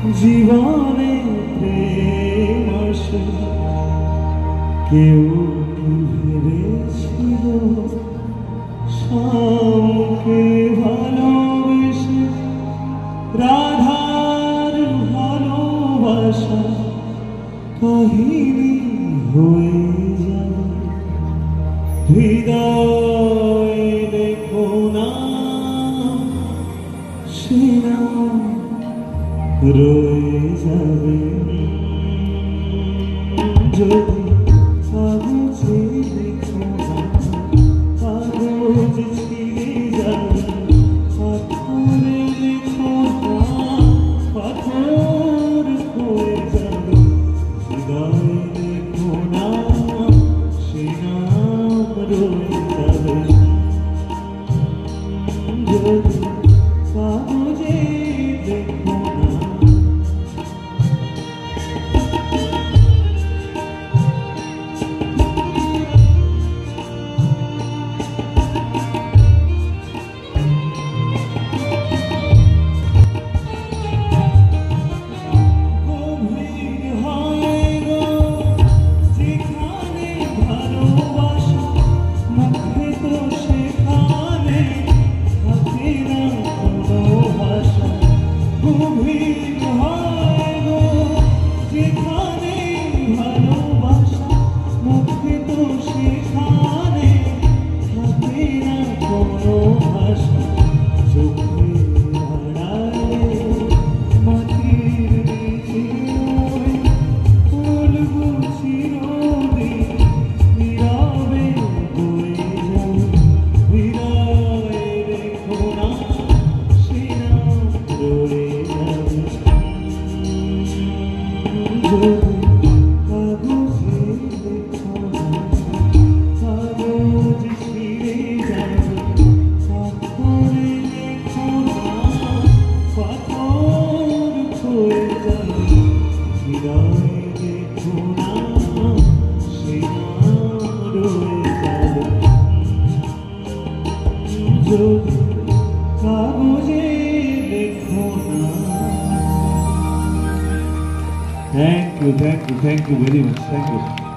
জীবনে প্রেম আসে কেউ কি ভেবেছিল শ্যামকে ভালোবেসে রাধার ভালোবাসা কাহিনী হয়ে যাবে হৃদয় দেখো না সে নাম রয়ে যাবে যদি কাগজে দেখো না কাগজ ছিঁড়ে যাবে পাথরে লেখো না পাথর হয়ে যাবে হৃদয় দেখো না সে নাম রয়ে যাবে যদি কাগজে দেখো না Thank you very much. Thank you.